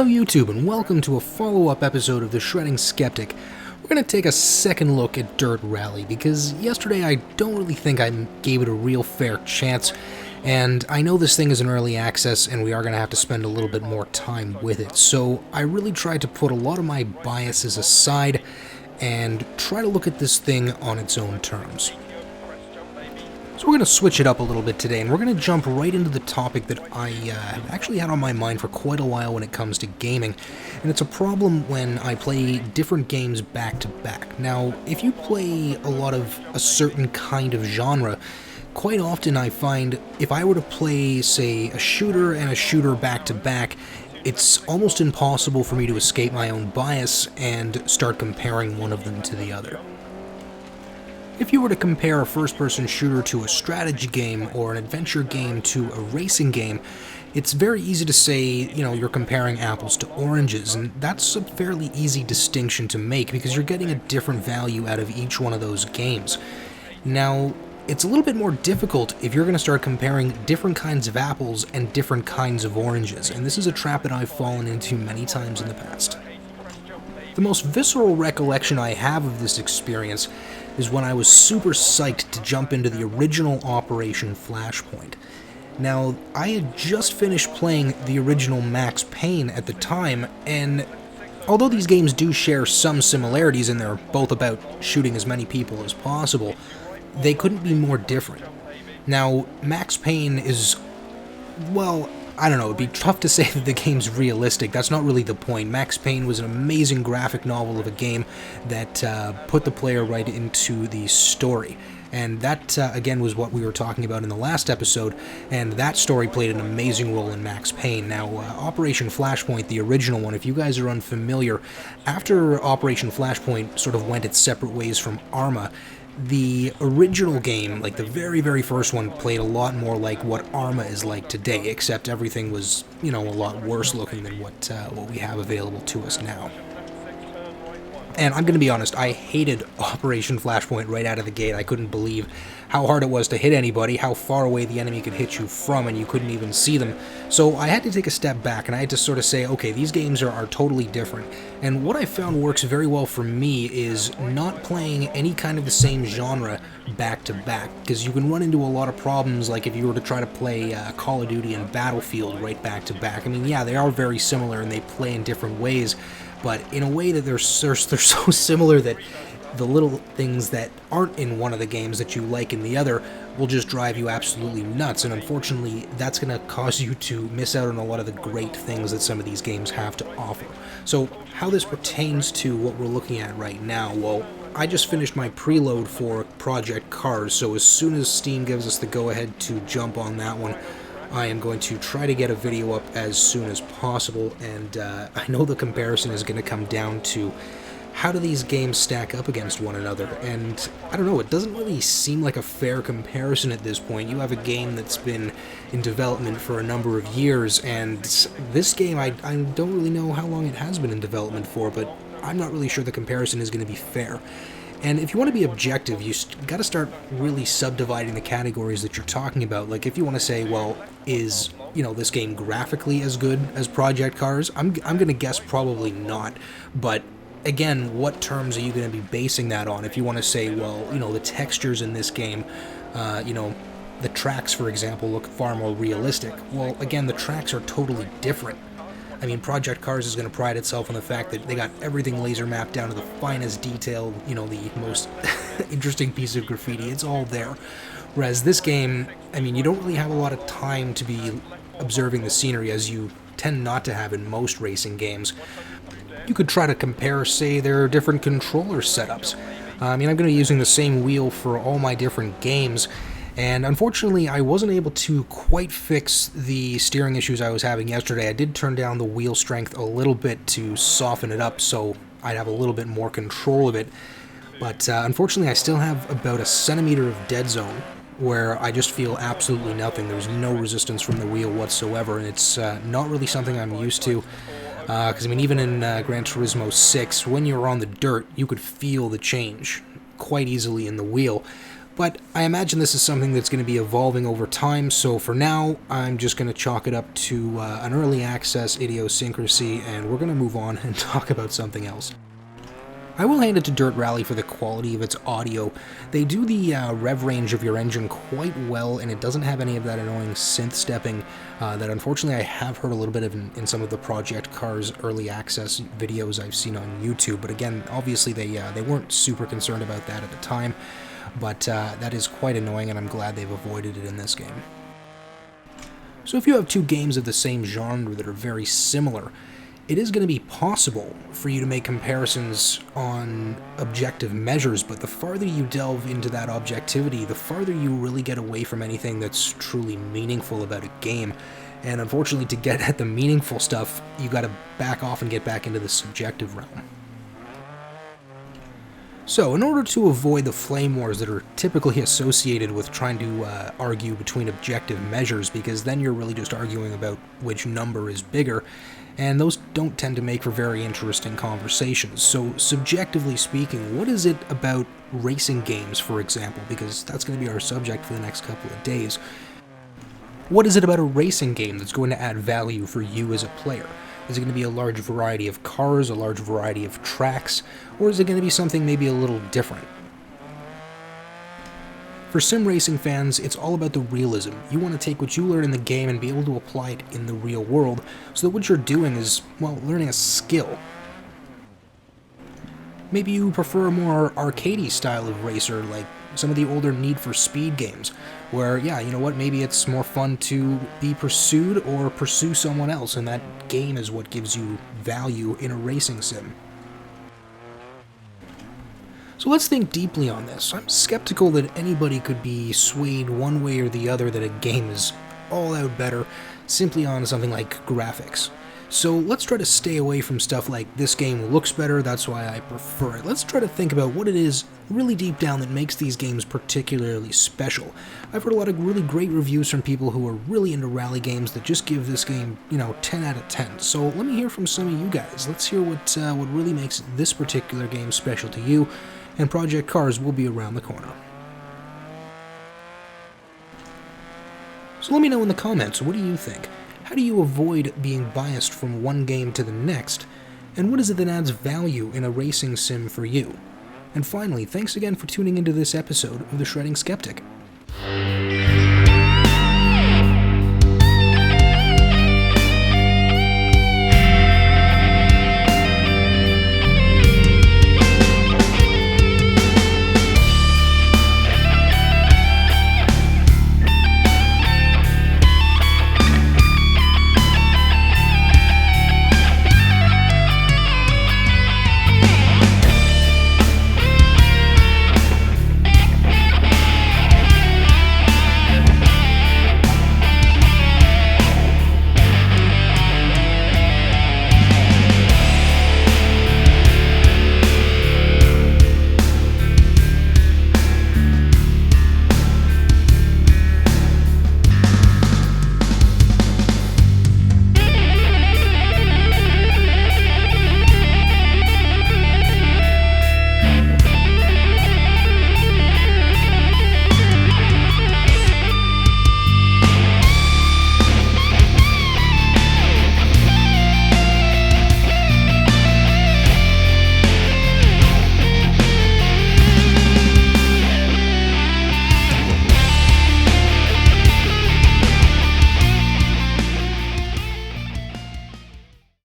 Hello YouTube, and welcome to a follow-up episode of The Shredding Skeptic. We're going to take a second look at DiRT Rally, because yesterday I don't really think I gave it a real fair chance, and I know this thing is in early access and we are going to have to spend a little bit more time with it, so I really tried to put a lot of my biases aside and try to look at this thing on its own terms. So we're going to switch it up a little bit today, and we're going to jump right into the topic that I have actually had on my mind for quite a while when it comes to gaming, and it's a problem when I play different games back to back. Now, if you play a lot of a certain kind of genre, quite often I find if I were to play, say, a shooter and a shooter back to back, it's almost impossible for me to escape my own bias and start comparing one of them to the other. If you were to compare a first-person shooter to a strategy game or an adventure game to a racing game, it's very easy to say, you're comparing apples to oranges, and that's a fairly easy distinction to make because you're getting a different value out of each one of those games. Now, it's a little bit more difficult if you're going to start comparing different kinds of apples and different kinds of oranges, and this is a trap that I've fallen into many times in the past. The most visceral recollection I have of this experience is when I was super psyched to jump into the original Operation Flashpoint. Now, I had just finished playing the original Max Payne at the time, and although these games do share some similarities and they're both about shooting as many people as possible, they couldn't be more different. Now, Max Payne is, well, I don't know, it'd be tough to say that the game's realistic. That's not really the point. Max Payne was an amazing graphic novel of a game that put the player right into the story. And that, again, was what we were talking about in the last episode, and that story played an amazing role in Max Payne. Now, Operation Flashpoint, the original one, if you guys are unfamiliar, after Operation Flashpoint sort of went its separate ways from Arma, the original game, like the very, very first one, played a lot more like what Arma is like today, except everything was, a lot worse looking than what we have available to us now. And I'm going to be honest, I hated Operation Flashpoint right out of the gate. I couldn't believe how hard it was to hit anybody, how far away the enemy could hit you from, and you couldn't even see them. So I had to take a step back, and I had to sort of say, okay, these games are totally different. And what I found works very well for me is not playing any kind of the same genre back to back, because you can run into a lot of problems, like if you were to try to play Call of Duty and Battlefield right back to back. I mean, yeah, they are very similar, and they play in different ways, but in a way that they're so similar that the little things that aren't in one of the games that you like in the other will just drive you absolutely nuts, and unfortunately that's going to cause you to miss out on a lot of the great things that some of these games have to offer. So how this pertains to what we're looking at right now, well, I just finished my preload for Project Cars, so as soon as Steam gives us the go-ahead to jump on that one, I am going to try to get a video up as soon as possible, and I know the comparison is going to come down to how do these games stack up against one another, and I don't know, it doesn't really seem like a fair comparison at this point. You have a game that's been in development for a number of years, and this game, I don't really know how long it has been in development for, but I'm not really sure the comparison is going to be fair. And if you want to be objective, you got to start really subdividing the categories that you're talking about. Like, if you want to say, well, is, this game graphically as good as Project Cars? I'm going to guess probably not, but again, what terms are you going to be basing that on? If you want to say, well, the textures in this game, the tracks, for example, look far more realistic. Well, again, the tracks are totally different. I mean, Project Cars is going to pride itself on the fact that they got everything laser mapped down to the finest detail, the most interesting piece of graffiti. It's all there. Whereas this game, I mean, you don't really have a lot of time to be observing the scenery, as you tend not to have in most racing games. You could try to compare, say, their different controller setups. I mean, I'm going to be using the same wheel for all my different games, and unfortunately I wasn't able to quite fix the steering issues I was having yesterday. I did turn down the wheel strength a little bit to soften it up so I'd have a little bit more control of it, but unfortunately I still have about a centimeter of dead zone where I just feel absolutely nothing. There's no resistance from the wheel whatsoever, and it's not really something I'm used to. Because, I mean, even in Gran Turismo 6, when you were on the dirt, you could feel the change quite easily in the wheel. But I imagine this is something that's going to be evolving over time, so for now, I'm just going to chalk it up to an early access idiosyncrasy, and we're going to move on and talk about something else. I will hand it to Dirt Rally for the quality of its audio. They do the rev range of your engine quite well, and it doesn't have any of that annoying synth stepping that unfortunately I have heard a little bit of in some of the Project Cars early access videos I've seen on YouTube. But again, obviously they weren't super concerned about that at the time, but that is quite annoying, and I'm glad they've avoided it in this game. So if you have two games of the same genre that are very similar, it is going to be possible for you to make comparisons on objective measures, but the farther you delve into that objectivity, the farther you really get away from anything that's truly meaningful about a game. And unfortunately, to get at the meaningful stuff, you got to back off and get back into the subjective realm. So, in order to avoid the flame wars that are typically associated with trying to argue between objective measures, because then you're really just arguing about which number is bigger, and those don't tend to make for very interesting conversations. So, subjectively speaking, what is it about racing games, for example, because that's going to be our subject for the next couple of days? What is it about a racing game that's going to add value for you as a player? Is it going to be a large variety of cars, a large variety of tracks, or is it going to be something maybe a little different? For sim racing fans, it's all about the realism. You want to take what you learn in the game and be able to apply it in the real world, so that what you're doing is, well, learning a skill. Maybe you prefer a more arcadey style of racer, like some of the older Need for Speed games, where, yeah, you know what, maybe it's more fun to be pursued or pursue someone else, and that game is what gives you value in a racing sim. So let's think deeply on this. I'm skeptical that anybody could be swayed one way or the other that a game is all out better simply on something like graphics. So let's try to stay away from stuff like this game looks better, that's why I prefer it. Let's try to think about what it is really deep down that makes these games particularly special. I've heard a lot of really great reviews from people who are really into rally games that just give this game, 10 out of 10. So let me hear from some of you guys. Let's hear what really makes this particular game special to you, and Project Cars will be around the corner. So let me know in the comments, what do you think? How do you avoid being biased from one game to the next? And what is it that adds value in a racing sim for you? And finally, thanks again for tuning into this episode of The Shredding Skeptic.